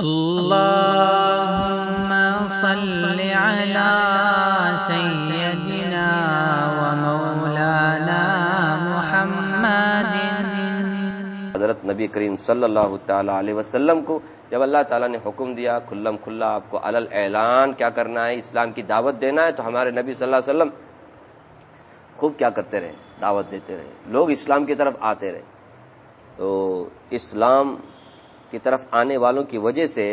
اللهم صل على سيدنا ومولانا محمد۔ حضرت نبی کریم صلی اللہ تعالی علیہ وسلم کو جب اللہ تعالیٰ نے حکم دیا کھلم کھلا آپ کو علل اعلان کیا کرنا ہے، اسلام کی دعوت دینا ہے، تو ہمارے نبی صلی اللہ علیہ وسلم خوب کیا کرتے رہے، دعوت دیتے رہے، لوگ اسلام کی طرف آتے رہے۔ تو اسلام کی طرف آنے والوں کی وجہ سے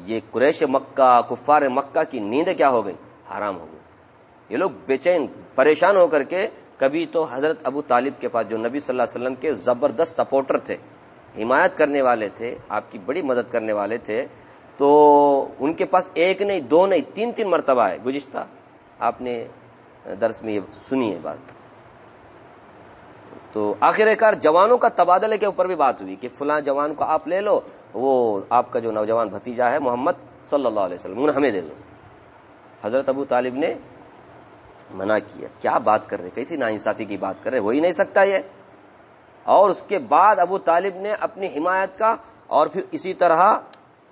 یہ قریش مکہ، کفار مکہ کی نیند کیا ہو گئی، حرام ہو گئی۔ یہ لوگ بے چین پریشان ہو کر کے کبھی تو حضرت ابو طالب کے پاس، جو نبی صلی اللہ علیہ وسلم کے زبردست سپورٹر تھے، حمایت کرنے والے تھے، آپ کی بڑی مدد کرنے والے تھے، تو ان کے پاس ایک نہیں، دو نہیں، تین تین مرتبہ آئے۔ گزشتہ آپ نے درس میں یہ سنی ہے بات۔ تو آخر کار جوانوں کا تبادلے کے اوپر بھی بات ہوئی کہ فلاں جوان کو آپ لے لو، وہ آپ کا جو نوجوان بھتیجا ہے محمد صلی اللہ علیہ وسلم، انہیں ہمیں دے لو۔ حضرت ابو طالب نے منع کیا، کیا بات کر رہے، کیسی ناانصافی کی بات کر رہے، ہو ہی نہیں سکتا یہ۔ اور اس کے بعد ابو طالب نے اپنی حمایت کا، اور پھر اسی طرح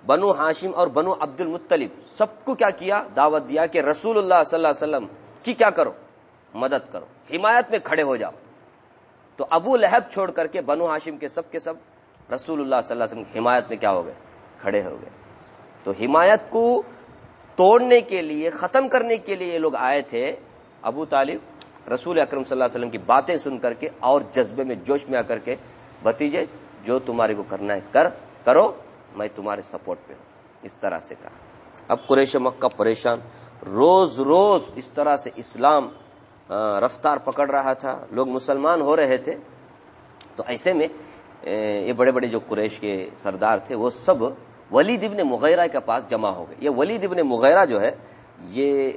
بنو ہاشم اور بنو عبد المطلب سب کو کیا کیا، دعوت دیا کہ رسول اللہ صلی اللہ علیہ وسلم کی کیا کرو، مدد کرو، حمایت میں کھڑے ہو جاؤ۔ تو ابو لہب چھوڑ کر کے بنو ہاشم کے سب رسول اللہ صلی اللہ علیہ وسلم کی حمایت میں کیا ہو گئے، کھڑے ہو گئے۔ تو حمایت کو توڑنے کے لیے، ختم کرنے کے لیے یہ لوگ آئے تھے۔ ابو طالب رسول اکرم صلی اللہ علیہ وسلم کی باتیں سن کر کے اور جذبے میں، جوش میں آ کر کے، بھتیجے جو تمہارے کو کرنا ہے کرو، میں تمہارے سپورٹ پہ ہوں، اس طرح سے کہا۔ اب قریش مکہ پریشان، روز روز اس طرح سے اسلام رفتار پکڑ رہا تھا، لوگ مسلمان ہو رہے تھے۔ تو ایسے میں یہ بڑے بڑے جو قریش کے سردار تھے وہ سب ولید ابن مغیرہ کے پاس جمع ہو گئے۔ یہ ولید ابن مغیرہ جو ہے یہ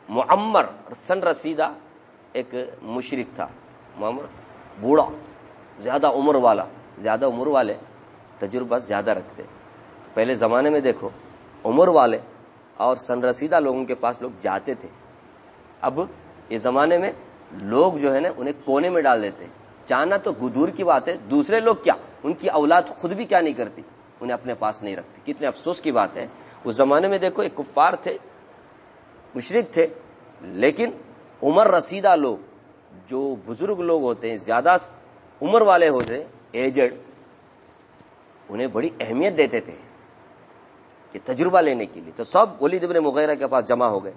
معمر سن رسیدہ ایک مشرک تھا۔ معمر بوڑھا، زیادہ عمر والے تجربہ زیادہ رکھتے۔ پہلے زمانے میں دیکھو عمر والے اور سن رسیدہ لوگوں کے پاس لوگ جاتے تھے۔ اب یہ زمانے میں لوگ جو ہے نا انہیں کونے میں ڈال دیتے ہیں۔ چاہنا تو دور کی بات ہے، دوسرے لوگ کیا، ان کی اولاد خود بھی کیا نہیں کرتی، انہیں اپنے پاس نہیں رکھتی۔ کتنے افسوس کی بات ہے، اس زمانے میں دیکھو ایک کفار تھے، مشرک تھے، لیکن عمر رسیدہ لوگ، جو بزرگ لوگ ہوتے ہیں، زیادہ عمر والے ہوتے ہیں، ایجڈ، انہیں بڑی اہمیت دیتے تھے کہ تجربہ لینے کے لیے۔ تو سب ولید ابن مغیرہ کے پاس جمع ہو گئے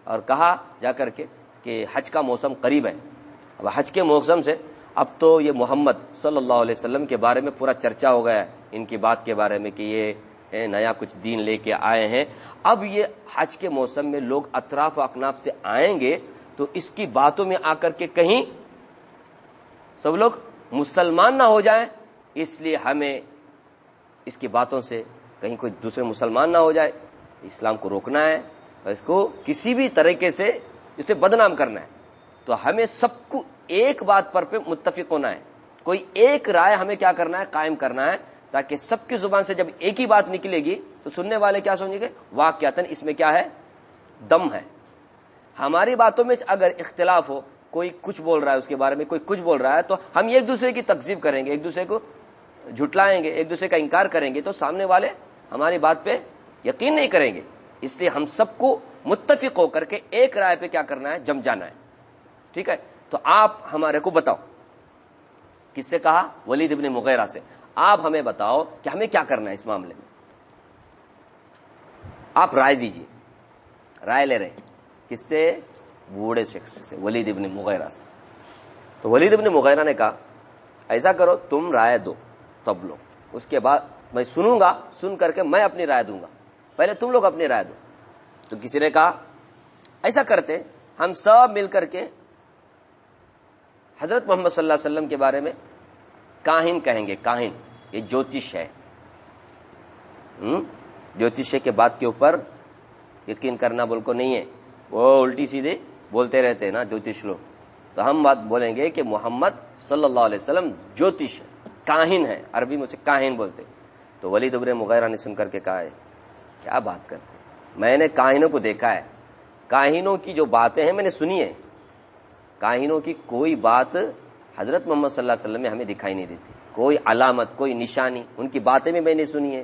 اور کہا جا کر کے کہ حج کا موسم قریب ہے۔ اب حج کے موسم سے اب تو یہ محمد صلی اللہ علیہ وسلم کے بارے میں پورا چرچا ہو گیا ہے، ان کی بات کے بارے میں کہ یہ نیا کچھ دین لے کے آئے ہیں۔ اب یہ حج کے موسم میں لوگ اطراف و اکناف سے آئیں گے تو اس کی باتوں میں آ کر کے کہیں سب لوگ مسلمان نہ ہو جائیں، اس لیے ہمیں اس کی باتوں سے کہیں کوئی دوسرے مسلمان نہ ہو جائے، اسلام کو روکنا ہے اور اس کو کسی بھی طریقے سے اسے بدنام کرنا ہے۔ تو ہمیں سب کو ایک بات پر پہ متفق ہونا ہے، کوئی ایک رائے ہمیں کیا کرنا ہے، قائم کرنا ہے، تاکہ سب کی زبان سے جب ایک ہی بات نکلے گی تو سننے والے کیا سمجھیں گے، واقعتاً اس میں کیا ہے، دم ہے۔ ہماری باتوں میں اگر اختلاف ہو، کوئی کچھ بول رہا ہے اس کے بارے میں، کوئی کچھ بول رہا ہے، تو ہم ایک دوسرے کی تکذیب کریں گے، ایک دوسرے کو جھٹلائیں گے، ایک دوسرے کا انکار کریں گے، تو سامنے والے ہماری بات پہ یقین نہیں کریں گے۔ اس لیے ہم سب کو متفق ہو کر کے ایک رائے پہ کیا کرنا ہے، جم جانا ہے، ٹھیک ہے۔ تو آپ ہمارے کو بتاؤ، کس سے کہا، ولید ابن مغیرہ سے، آپ ہمیں بتاؤ کہ ہمیں کیا کرنا ہے اس معاملے میں، آپ رائے دیجیے۔ رائے لے رہے کس سے، بوڑھے شخص سے، ولید ابن مغیرہ سے۔ تو ولید ابن مغیرہ نے کہا ایسا کرو، تم رائے دو سب لوگ، اس کے بعد میں سنوں گا، سن کر کے میں اپنی رائے دوں گا، پہلے تم لوگ اپنی رائے دو۔ تو کسی نے کہا ایسا کرتے ہم سب مل کر کے حضرت محمد صلی اللہ علیہ وسلم کے بارے میں کاہن کہیں گے۔ کاہن یہ جوتش ہے، جوتش کے بات کے اوپر یقین کرنا بول کو نہیں ہے، وہ الٹی سیدھے بولتے رہتے ہیں نا جوتش لوگ۔ تو ہم بات بولیں گے کہ محمد صلی اللہ علیہ وسلم جوتش ہے، کاہن ہے، عربی میں سے کاہن بولتے۔ تو ولید ابن مغیرہ نے سن کر کے کہا ہے کیا بات کرتے، میں نے کاہنوں کو دیکھا ہے، کاہنوں کی جو باتیں ہیں میں نے سنی ہے، کاہنوں کی کوئی بات حضرت محمد صلی اللہ علیہ وسلم میں ہمیں دکھائی نہیں دیتی، کوئی علامت، کوئی نشانی ان کی باتیں بھی میں نے سنی ہے،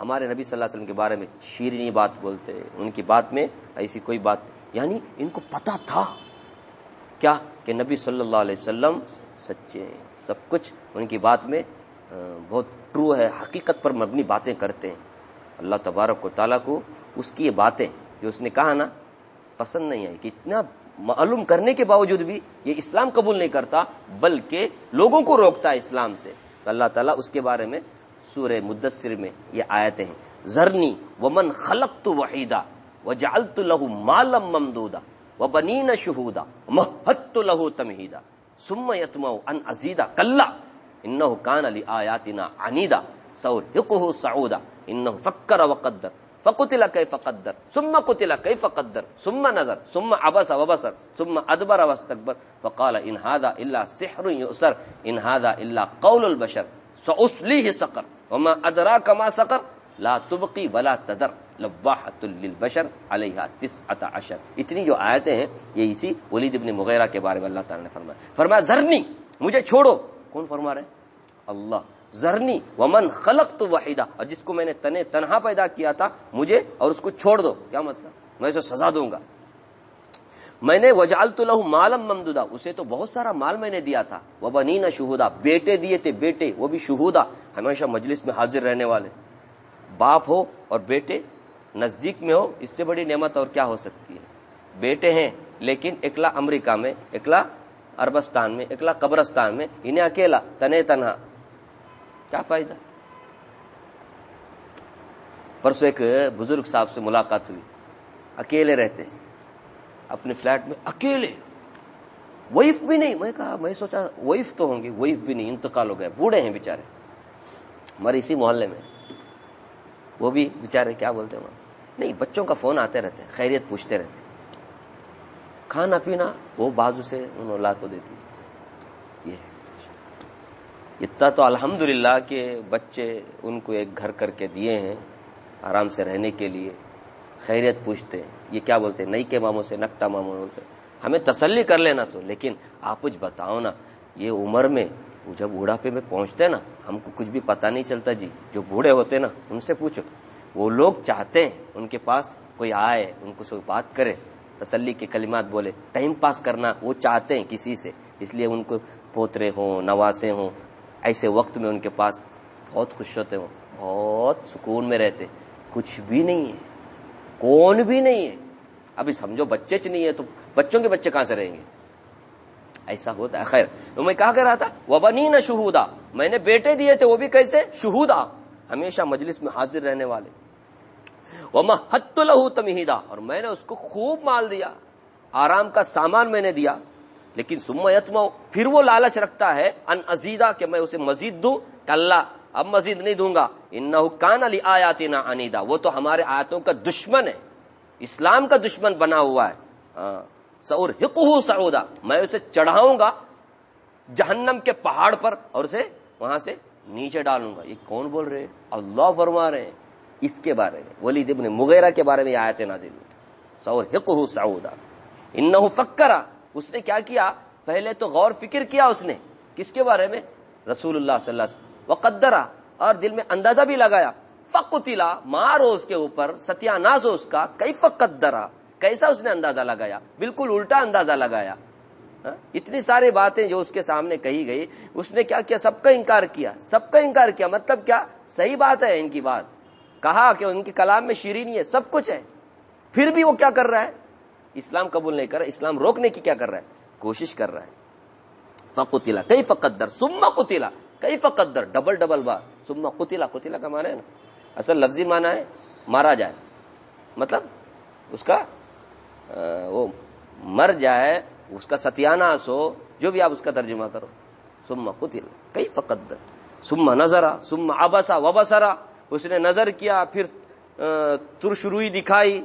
ہمارے نبی صلی اللہ علیہ وسلم کے بارے میں شیرینی بات بولتے، ان کی بات میں ایسی کوئی بات، یعنی ان کو پتا تھا کیا کہ نبی صلی اللہ علیہ وسلم سچے ہیں، سب کچھ ان کی بات میں بہت ٹرو ہے، حقیقت پر مبنی باتیں کرتے ہیں۔ اللہ تبارک و تعالیٰ کو اس کی یہ باتیں جو اس نے کہا نا پسند نہیں آئی کہ اتنا معلوم کرنے کے باوجود بھی یہ اسلام قبول نہیں کرتا بلکہ لوگوں کو روکتا ہے اسلام سے، تو اللہ تعالیٰ اس کے بارے میں سورہ مدثر میں یہ آیتیں ہیں، ذرنی ومن خلقت وحیدا وجعلت له مالا ممدودا وبنین شہودا ومہدت له تمہیدا ثم یطمع ان ازیدا کلا انہ کان لآیاتنا عنیدا سأرہقہ صعودا انہ فکر وقدر فقتل کیف قدر ثم قتل کیف قدر ثم نظر ثم عبس وبصر ثم ادبر واستكبر فقال ان هذا الا سحر يؤثر ان هذا الا قول البشر سأصلیہ سقر وما ادراک ما سقر لا تبقی ولا تذر لواحۃ للبشر علیہا 19۔ اتنی جو آیتیں ہیں یہ اسی ولید ابن مغیرہ کے بارے میں اللہ تعالیٰ نے فرمایا ذرنی، مجھے چھوڑو۔ کون فرما رہے ہیں؟ اللہ۔ ذرنی ومن خلقت وحیدا، اور جس کو میں نے تنہا پیدا کیا تھا مجھے، اور اس کو چھوڑ دو۔ کیا مطلب؟ میں اسے سزا دوں گا۔ میں نے وجعلت له مالا ممدودا، اسے تو بہت سارا مال میں نے دیا تھا، وبنین شہودا، بیٹے دیے تھے، بیٹے وہ بھی شہودا، ہمیشہ مجلس میں حاضر رہنے والے۔ باپ ہو اور بیٹے نزدیک میں ہو، اس سے بڑی نعمت اور کیا ہو سکتی ہے؟ بیٹے ہیں لیکن اکلا امریکہ میں، اکلا عربستان میں، اکلا قبرستان میں، انہیں اکیلا تنہا، کیا فائدہ؟ پرسوں ایک بزرگ صاحب سے ملاقات ہوئی، اکیلے رہتے ہیں اپنے فلیٹ میں، اکیلے، وائف بھی نہیں۔ میں سوچا وائف تو ہوں گی، وائف بھی نہیں، انتقال ہو گیا، بوڑھے ہیں بیچارے، ہمارے اسی محلے میں۔ وہ بھی بیچارے کیا بولتے ہیں، نہیں، بچوں کا فون آتے رہتے ہیں، خیریت پوچھتے رہتے ہیں، کھانا پینا وہ بازو سے ان اولاد کو دیتی ہے۔ یہ اتنا تو الحمدللہ کہ بچے ان کو ایک گھر کر کے دیے ہیں آرام سے رہنے کے لیے، خیریت پوچھتے ہیں۔ یہ کیا بولتے ہیں، نئی کے ماموں سے نکٹا ماموں بولتے ہیں، ہمیں تسلی کر لینا سو۔ لیکن آپ کچھ بتاؤ نا، یہ عمر میں جب بوڑھاپے میں پہنچتے نا، ہم کو کچھ بھی پتہ نہیں چلتا جی۔ جو بوڑھے ہوتے نا ان سے پوچھو، وہ لوگ چاہتے ہیں ان کے پاس کوئی آئے، ان کو کوئی بات کرے، تسلی کے کلمات بولے، ٹائم پاس کرنا وہ چاہتے ہیں کسی سے، اس لیے ان کو پوترے ہوں، نواسے ہوں، ایسے وقت میں ان کے پاس بہت خوش ہوتے ہوں، بہت سکون میں رہتے۔ کچھ بھی نہیں ہے، کون بھی نہیں ہے۔ ابھی سمجھو بچے نہیں ہے تو بچوں کے بچے کہاں سے رہیں گے؟ ایسا ہوتا ہے۔ خیر، تو میں کہا کر رہا تھا، وبنین شہودا، میں نے بیٹے دیے تھے، وہ بھی کیسے؟ شہودا، ہمیشہ مجلس میں حاضر رہنے والے۔ ومہدت له تمہیدا، اور میں نے اس کو خوب مال دیا، آرام کا سامان میں نے دیا۔ لیکن ثم یطمع، پھر وہ لالچ رکھتا ہے، ان ازیدا، کہ میں اسے مزید دوں، کہ اللہ اب مزید نہیں دوں گا۔ انہ کان لآیاتنا عنیدا، وہ تو ہمارے آیاتوں کا دشمن ہے، اسلام کا دشمن بنا ہوا ہے۔ سأرہقہ صعودا، میں اسے چڑھاؤں گا جہنم کے پہاڑ پر اور اسے وہاں سے نیچے ڈالوں گا۔ یہ کون بول رہے ہیں؟ اللہ فرما رہے ہیں اس کے بارے میں، ولید ابن مغیرہ کے بارے میں یہ آیتیں نازل ہوئی۔ سأرہقہ صعودا انہ فکر، اس نے کیا کیا؟ پہلے تو غور فکر کیا اس نے، کس کے بارے میں؟ رسول اللہ صلی اللہ علیہ وسلم۔ وقدرہ، اور دل میں اندازہ بھی لگایا۔ فقتلا، مارو اس کے اوپر، ستیاناز ہو اس کا۔ کیف قدرہ، کیسا اس نے اندازہ لگایا؟ بالکل الٹا اندازہ لگایا۔ اتنی ساری باتیں جو اس کے سامنے کہی گئی، اس نے کیا کیا؟ سب کا انکار کیا، سب کا انکار کیا۔ مطلب کیا؟ صحیح بات ہے ان کی بات، کہا کہ ان کے کلام میں شیرینی ہے، سب کچھ ہے، پھر بھی وہ کیا کر رہا ہے؟ اسلام قبول نہیں کر رہا، اسلام روکنے کی کیا کر رہا ہے؟ کوشش کر رہا ہے۔ فقتلا کیف قدر ثم قتلا کیف قدر، ڈبل بار ثم قتلا۔ قتلا کا معنی ہے نا، اصل لفظی معنی ہے مارا جائے، مطلب اس کا وہ مر جائے، اس کا ستیاناس ہو، جو بھی آپ اس کا ترجمہ کرو۔ ثم قتل کیف قدر ثم نظر ثم عبس وبصر، اس نے نظر کیا، پھر ترش روئی دکھائی،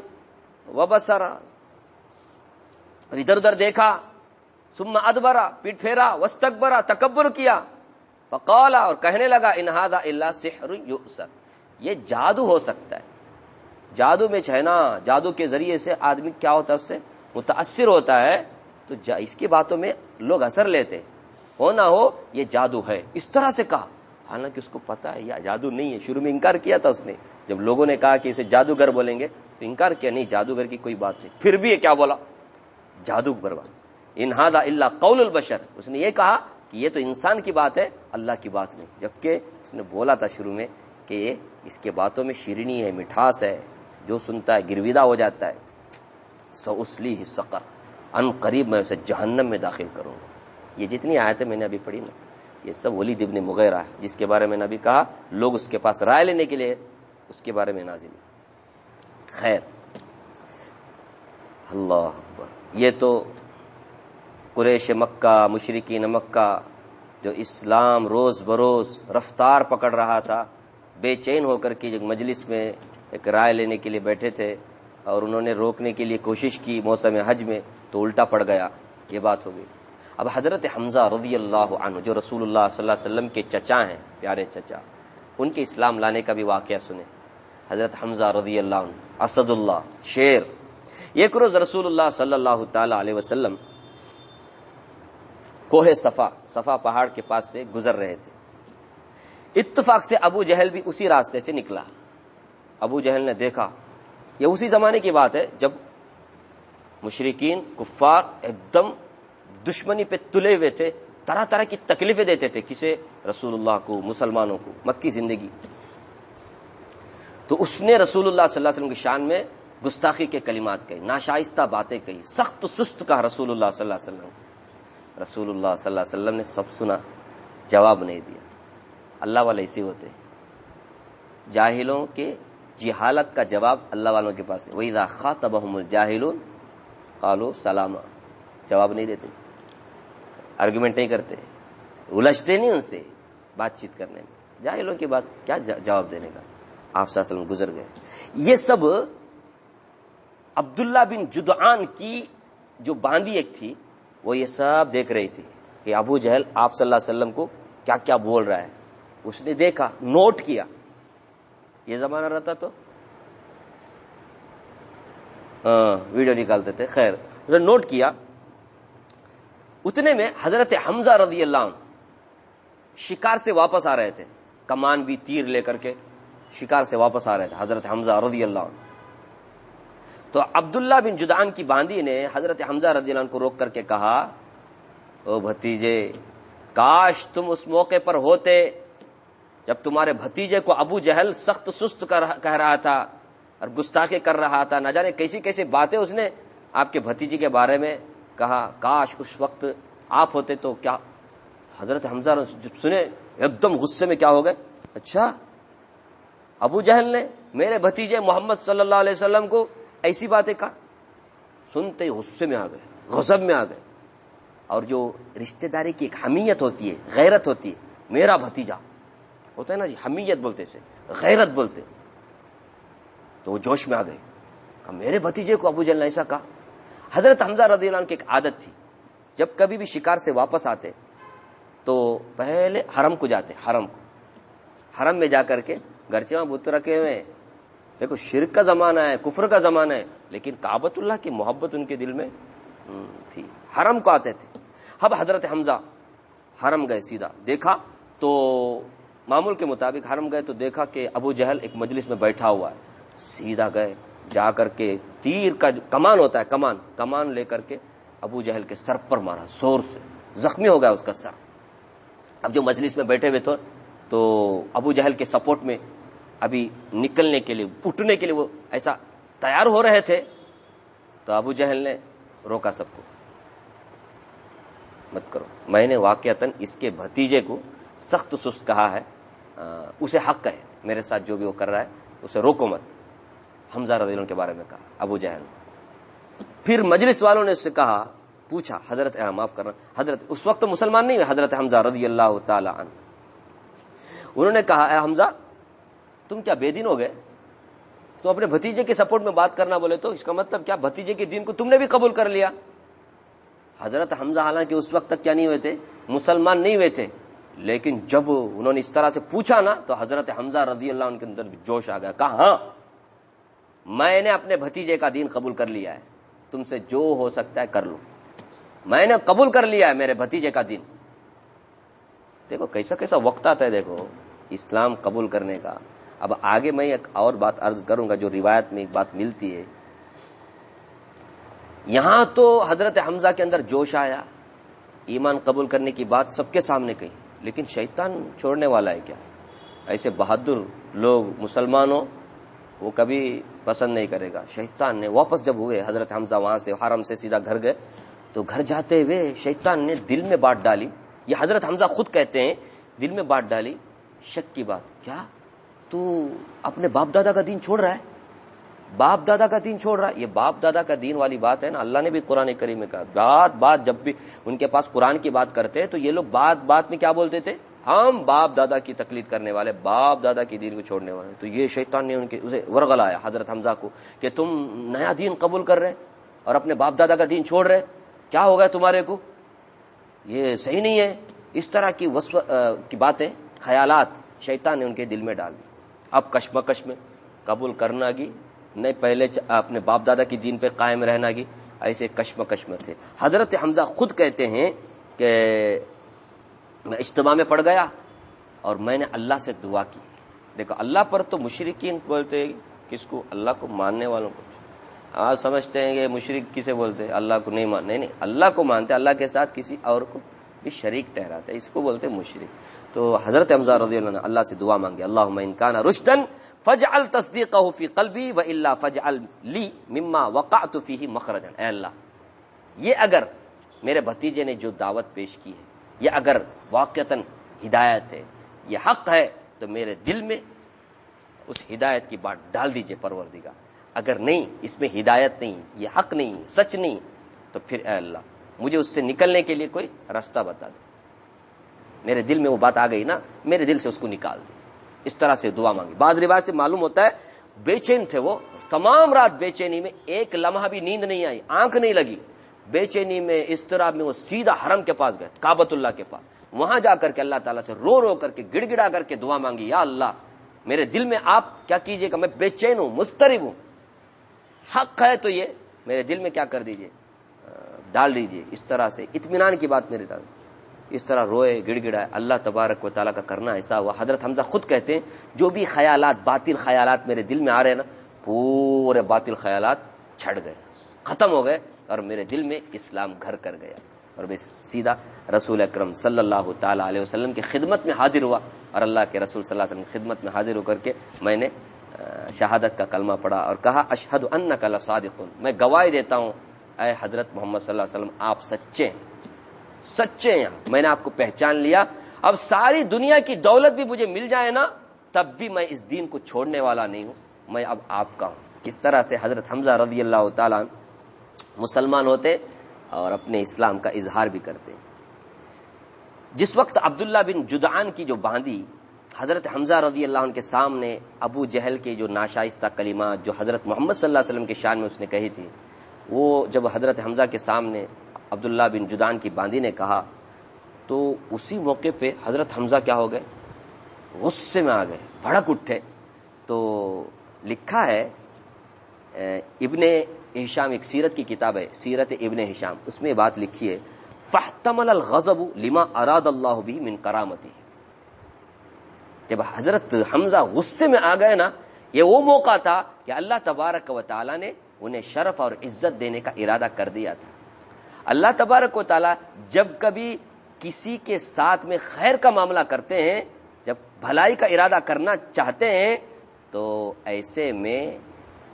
وبصر، ادھر ادھر دیکھا، ثم ادبر، پیٹ پھیرا، واستکبر، تکبر کیا، فقال، اور کہنے لگا، ان ھذا الا سحر یؤثر، یہ جادو ہو سکتا ہے۔ جادو میں ہے نا، جادو کے ذریعے سے آدمی کیا ہوتا ہے؟ اس سے متاثر ہوتا ہے، تو اس کی باتوں میں لوگ اثر لیتے، ہو نہ ہو یہ جادو ہے، اس طرح سے کہا، حالانکہ اس کو پتا ہے یہ جادو نہیں ہے، شروع میں انکار کیا تھا اس نے، جب لوگوں نے کہا کہ اسے جادوگر بولیں گے تو انکار کیا، نہیں جادوگر کی کوئی بات نہیں، پھر بھی یہ کیا بولا، جادوگر بات، ان ھذا الا قول البشر، اس نے یہ کہا کہ یہ تو انسان کی بات ہے، اللہ کی بات نہیں، جبکہ اس نے بولا تھا شروع میں کہ یہ اس کے باتوں میں شیرینی ہے، مٹھاس ہے، جو سنتا ہے گرویدہ ہو جاتا ہے۔ سأصلیہ سقر، ان قریب میں اسے جہنم میں داخل کروں گا۔ یہ جتنی آیتیں میں نے ابھی پڑھی نا، یہ سب ولید ابن مغیرہ ہے، جس کے بارے میں نے ابھی کہا لوگ اس کے پاس رائے لینے کے لیے اس کے بارے میں نازل۔ خیر، اللہ اکبر، یہ تو قریش مکہ، مشرکین مکہ، جو اسلام روز بروز رفتار پکڑ رہا تھا، بے چین ہو کر کے ایک مجلس میں ایک رائے لینے کے لیے بیٹھے تھے اور انہوں نے روکنے کے لیے کوشش کی موسم حج میں، تو الٹا پڑ گیا، یہ بات ہو گئی۔ اب حضرت حمزہ رضی اللہ عنہ جو رسول اللہ صلی اللہ علیہ وسلم کے چچا ہیں، پیارے چچا، ان کے اسلام لانے کا بھی واقعہ سنیں۔ حضرت حمزہ رضی اللہ عنہ، اسد اللہ، شیر، ایک روز رسول اللہ صلی اللہ تعالی علیہ وسلم کوہ صفا پہاڑ کے پاس سے گزر رہے تھے، اتفاق سے ابو جہل بھی اسی راستے سے نکلا۔ ابو جہل نے دیکھا، یہ اسی زمانے کی بات ہے جب مشرکین کفار ایک دم دشمنی پہ تلے ہوئے تھے، طرح طرح کی تکلیفیں دیتے تھے، کسے، رسول اللہ کو، مسلمانوں کو، مکی زندگی۔ تو اس نے رسول اللہ صلی اللہ علیہ وسلم کی شان میں گستاخی کے کلمات کہی، ناشائستہ باتیں کہی، سخت سست کہا رسول اللہ صلی اللہ علیہ وسلم۔ رسول اللہ صلی اللہ علیہ وسلم نے سب سنا، جواب نہیں دیا۔ اللہ والے ایسے ہوتے ہیں، جاہلوں کے جہالت کا جواب اللہ والوں کے پاس نہیں۔ وَإِذَا خَاطَبَهُمُ الْجَاهِلُونَ قَالُوا سَلَامًا، جواب نہیں دیتے، آرگومنٹ نہیں کرتے، الجھتے نہیں ان سے بات چیت کرنے میں، جاہلوں کی بات کیا جواب دینے کا۔ آپ صلی اللہ علیہ وسلم گزر گئے۔ یہ سب عبداللہ بن جدعان کی جو باندی ایک تھی، وہ یہ سب دیکھ رہی تھی کہ ابو جہل آپ صلی اللہ علیہ وسلم کو کیا کیا بول رہا ہے۔ اس نے دیکھا، نوٹ کیا، یہ زمانہ رہتا تو ویڈیو نکالتے تھے، خیر اس نے نوٹ کیا۔ اتنے میں حضرت حمزہ رضی اللہ عنہ شکار سے واپس آ رہے تھے، کمان بھی تیر لے کر کے شکار سے واپس آ رہے تھے حضرت حمزہ رضی اللہ عنہ۔ تو عبداللہ بن جدعان کی باندی نے حضرت حمزہ رضی اللہ عنہ کو روک کر کے کہا، او بھتیجے، کاش تم اس موقع پر ہوتے جب تمہارے بھتیجے کو ابو جہل سخت سست کہہ رہا تھا اور گستاخی کر رہا تھا، نہ جانے کیسی کیسی باتیں اس نے آپ کے بھتیجے کے بارے میں کہا، کاش اس وقت آپ ہوتے تو کیا۔ حضرت حمزہ جب سنے ایک دم غصے میں کیا ہو گئے، اچھا ابو جہل نے میرے بھتیجے محمد صلی اللہ علیہ وسلم کو ایسی باتیں کہا۔ سنتے ہی غصے میں آ گئے، غضب میں آ گئے۔ اور جو رشتہ داری کی ایک حمیت ہوتی ہے، غیرت ہوتی ہے، میرا بھتیجا ہوتا ہے نا جی، حمیت بولتے سے، غیرت بولتے، تو وہ جوش میں آ گئے، کہا میرے بھتیجے کو ابو جہل نے ایسا کہا۔ حضرت حمزہ رضی اللہ عنہ کی ایک عادت تھی، جب کبھی بھی شکار سے واپس آتے تو پہلے حرم کو جاتے، حرم میں جا کر کے، گرچہ وہاں بت رکھے ہوئے، دیکھو شرک کا زمانہ ہے، کفر کا زمانہ ہے، لیکن کعبۃ اللہ کی محبت ان کے دل میں تھی، حرم کو آتے تھے۔ اب حضرت حمزہ حرم گئے، سیدھا دیکھا تو معمول کے مطابق حرم گئے تو دیکھا کہ ابو جہل ایک مجلس میں بیٹھا ہوا ہے، سیدھا گئے، جا کر کے تیر کا کمان ہوتا ہے، کمان لے کر کے ابو جہل کے سر پر مارا، زور سے، زخمی ہو گیا اس کا سر۔ اب جو مجلس میں بیٹھے ہوئے تھے تو ابو جہل کے سپورٹ میں ابھی نکلنے کے لیے، اٹھنے کے لیے وہ ایسا تیار ہو رہے تھے، تو ابو جہل نے روکا سب کو، مت کرو، میں نے واقعتاً اس کے بھتیجے کو سخت سست کہا ہے، اسے حق ہے میرے ساتھ جو بھی وہ کر رہا ہے، اسے روکو مت۔ حمزہ رضی اللہ عنہ کے بارے میں کہا ابو جہل۔ پھر مجلس والوں نے اس سے کہا، پوچھا، معاف کرنا، حضرت اس وقت تو مسلمان نہیں ہوئے، حضرت حمزہ رضی اللہ تعالی عنہ، انہوں نے کہا، اے حمزہ تم کیا بے دین ہو گئے؟ تو اپنے بھتیجے کے سپورٹ میں بات کرنا بولے تو اس کا مطلب کیا بھتیجے کے دین کو تم نے بھی قبول کر لیا؟ حضرت حمزہ حالانکہ اس وقت تک کیا نہیں ہوئے تھے، مسلمان نہیں ہوئے تھے، لیکن جب انہوں نے اس طرح سے پوچھا نا تو حضرت حمزہ رضی اللہ عنہ کے اندر جوش آ گیا، کہا ہاں میں نے اپنے بھتیجے کا دین قبول کر لیا ہے، تم سے جو ہو سکتا ہے کر لو، میں نے قبول کر لیا ہے میرے بھتیجے کا دین۔ دیکھو کیسا کیسا وقت آتا ہے، دیکھو اسلام قبول کرنے کا، اب آگے میں ایک اور بات عرض کروں گا جو روایت میں ایک بات ملتی ہے. یہاں تو حضرت حمزہ کے اندر جوش آیا, ایمان قبول کرنے کی بات سب کے سامنے کہی, لیکن شیطان چھوڑنے والا ہے کیا؟ ایسے بہادر لوگ مسلمانوں وہ کبھی پسند نہیں کرے گا. شیطان نے واپس جب ہوئے حضرت حمزہ وہاں سے حرم سے سیدھا گھر گئے, تو گھر جاتے ہوئے شیطان نے دل میں بات ڈالی, یہ حضرت حمزہ خود کہتے ہیں دل میں بات ڈالی شک کی بات, کیا تو اپنے باپ دادا کا دین چھوڑ رہا ہے؟ باپ دادا کا دین چھوڑ رہا ہے. یہ باپ دادا کا دین والی بات ہے نا, اللہ نے بھی قرآن کریم میں کہا, بات جب بھی ان کے پاس قرآن کی بات کرتے تو یہ لوگ بات میں کیا بولتے تھے, ہم باپ دادا کی تقلید کرنے والے, باپ دادا کی دین کو چھوڑنے والے. تو یہ شیطان نے اسے ورغلایا حضرت حمزہ کو کہ تم نیا دین قبول کر رہے اور اپنے باپ دادا کا دین چھوڑ رہے, کیا ہو گیا تمہارے کو, یہ صحیح نہیں ہے. اس طرح کی باتیں خیالات شیطان نے ان کے دل میں ڈال دی. اب کشمکش میں قبول کرنا گی نہیں, پہلے اپنے باپ دادا کی دین پہ قائم رہنا گی, ایسے کشمکش میں تھے. حضرت حمزہ خود کہتے ہیں کہ میں اجتماع میں پڑ گیا اور میں نے اللہ سے دعا کی. دیکھو اللہ پر تو مشرکین بولتے ہیں, کس کو؟ اللہ کو ماننے والوں کو. آپ سمجھتے ہیں کہ مشرک کسے بولتے ہیں؟ اللہ کو نہیں مان, نہیں, اللہ کو مانتے, اللہ کے ساتھ کسی اور کو بھی شریک ٹھہراتے ہیں, اس کو بولتے ہیں مشرک. تو حضرت حمزہ رضی اللہ عنہ اللہ سے دعا مانگی, اللہم ان کان رشدن فاجعل تصدیقہ فی قلبی والا فاجعل لی مما وقعت فیہ مخرجا. اے اللہ, یہ اگر میرے بھتیجے نے جو دعوت پیش کی ہے یہ اگر واقعتاً ہدایت ہے, یہ حق ہے, تو میرے دل میں اس ہدایت کی بات ڈال دیجئے پروردگار. اگر نہیں, اس میں ہدایت نہیں, یہ حق نہیں, سچ نہیں, تو پھر اے اللہ مجھے اس سے نکلنے کے لیے کوئی راستہ بتا دے. میرے دل میں وہ بات آ گئی نا, میرے دل سے اس کو نکال دے. اس طرح سے دعا مانگی. بعض روایت سے معلوم ہوتا ہے بے چین تھے وہ, تمام رات بے چینی میں, ایک لمحہ بھی نیند نہیں آئی, آنکھ نہیں لگی, بے چینی میں, اضطراب میں وہ سیدھا حرم کے پاس گئے, کعبۃ اللہ کے پاس. وہاں جا کر کے اللہ تعالیٰ سے رو رو کر کے, گڑ گڑا کر کے دعا مانگی, یا اللہ میرے دل میں آپ کیا کیجئے گا, میں بے چین ہوں, مضطرب ہوں, حق ہے تو یہ میرے دل میں کیا کر دیجئے, ڈال دیجئے. اس طرح سے اطمینان کی بات میرے ڈال, اس طرح روئے, گڑ گڑائے. اللہ تبارک و تعالیٰ کا کرنا ایسا ہوا. حضرت حمزہ خود کہتے ہیں جو بھی خیالات, باطل خیالات میرے دل میں آ رہے ہیں نا, پورے باطل خیالات چھڑ گئے, ختم ہو گئے, اور میرے دل میں اسلام گھر کر گیا, اور میں سیدھا رسول اکرم صلی اللہ تعالی علیہ وسلم کی خدمت میں حاضر ہوا, اور اللہ کے رسول صلی اللہ علیہ وسلم کی خدمت میں حاضر ہو کر کے میں نے شہادت کا کلمہ پڑھا اور کہا اشہد انک لصادق, میں گواہی دیتا ہوں اے حضرت محمد صلی اللہ علیہ وسلم آپ سچے ہیں, سچے ہیں, میں نے آپ کو پہچان لیا. اب ساری دنیا کی دولت بھی مجھے مل جائے نا, تب بھی میں اس دین کو چھوڑنے والا نہیں ہوں, میں اب آپ کا ہوں. اس طرح سے حضرت حمزہ رضی اللہ تعالیٰ مسلمان ہوتے اور اپنے اسلام کا اظہار بھی کرتے. جس وقت عبداللہ بن جدعان کی جو باندھی حضرت حمزہ رضی اللہ عنہ کے سامنے ابو جہل کے جو ناشائستہ کلمات جو حضرت محمد صلی اللہ علیہ وسلم کی شان میں اس نے کہی تھی, وہ جب حضرت حمزہ کے سامنے عبداللہ بن جدعان کی باندھی نے کہا, تو اسی موقع پہ حضرت حمزہ کیا ہو گئے, غصے میں آ گئے, بھڑک اٹھے. تو لکھا ہے ابن ہشام, ایک سیرت کی کتاب ہے سیرت ابن ہشام, اس میں بات لکھی ہے فاحتمل الغضب لما اراد اللہ به من کرامتی. جب حضرت حمزہ غصے میں آ گئے نا, یہ وہ موقع تھا کہ اللہ تبارک و تعالی نے انہیں شرف اور عزت دینے کا ارادہ کر دیا تھا. اللہ تبارک و تعالی جب کبھی کسی کے ساتھ میں خیر کا معاملہ کرتے ہیں, جب بھلائی کا ارادہ کرنا چاہتے ہیں, تو ایسے میں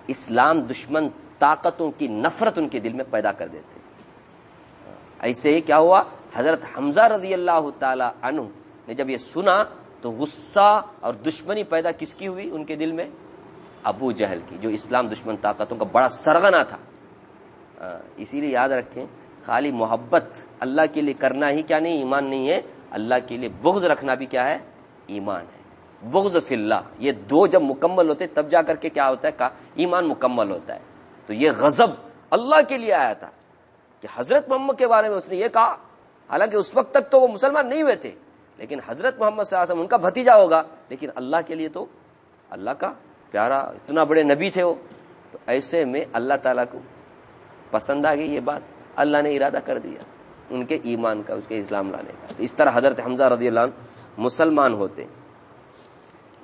اسلام دشمن طاقتوں کی نفرت ان کے دل میں پیدا کر دیتے ہیں. ایسے ہی کیا ہوا, حضرت حمزہ رضی اللہ تعالی عنہ نے جب یہ سنا تو غصہ اور دشمنی پیدا کس کی ہوئی ان کے دل میں, ابو جہل کی, جو اسلام دشمن طاقتوں کا بڑا سرغنہ تھا. اسی لیے یاد رکھیں, خالی محبت اللہ کے لیے کرنا ہی کیا نہیں, ایمان نہیں ہے, اللہ کے لیے بغض رکھنا بھی کیا ہے, ایمان ہے. بغض فی اللہ, یہ دو جب مکمل ہوتے تب جا کر کے کیا ہوتا ہے, ایمان مکمل ہوتا ہے. تو یہ غضب اللہ کے لیے آیا تھا کہ حضرت محمد کے بارے میں اس نے یہ کہا, حالانکہ اس وقت تک تو وہ مسلمان نہیں ہوئے تھے, لیکن حضرت محمد صلی اللہ علیہ وسلم ان کا بھتیجا ہوگا, لیکن اللہ کے لیے تو اللہ کا پیارا, اتنا بڑے نبی تھے وہ. تو ایسے میں اللہ تعالیٰ کو پسند آ گئی یہ بات, اللہ نے ارادہ کر دیا ان کے ایمان کا, اس کے اسلام لانے کا. تو اس طرح حضرت حمزہ رضی اللہ عنہ مسلمان ہوتے.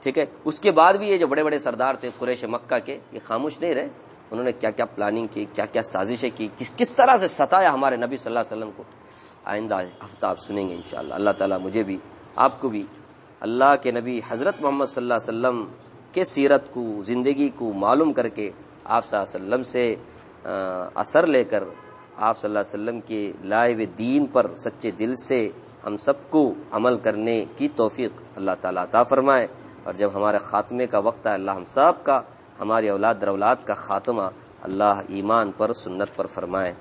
ٹھیک ہے. اس کے بعد بھی یہ جو بڑے بڑے سردار تھے قریش مکہ کے، یہ خاموش نہیں رہے. انہوں نے کیا کیا پلاننگ کی، کیا کیا سازشیں کی، کس طرح سے ستایا ہمارے نبی صلی اللہ علیہ وسلم کو. آئندہ ہفتہ آپ سنیں گے انشاءاللہ. اللہ تعالیٰ مجھے بھی آپ کو بھی اللہ کے نبی حضرت محمد صلی اللہ علیہ وسلم کے سیرت کو، زندگی کو معلوم کر کے آپ صلی اللہ علیہ وسلم سے اثر لے کر آپ صلی اللہ علیہ وسلم کے لائے ہوئے دین پر سچے دل سے ہم سب کو عمل کرنے کی توفیق اللہ تعالیٰ عطا فرمائے. اور جب ہمارے خاتمے کا وقت ہے، اللہ ہم سب کا، ہماری اولاد در اولاد کا خاتمہ اللہ ایمان پر سنت پر فرمائے.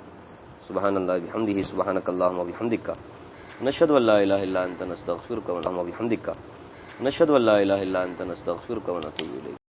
سبحان اللہ بحمدہ، سبحانک اللہم وبحمدک، نشہد ان لا الہ الا انت نستغفرک ونتوب الیک، نشہد ان لا الہ الا انت نستغفرک ونتوب الیک.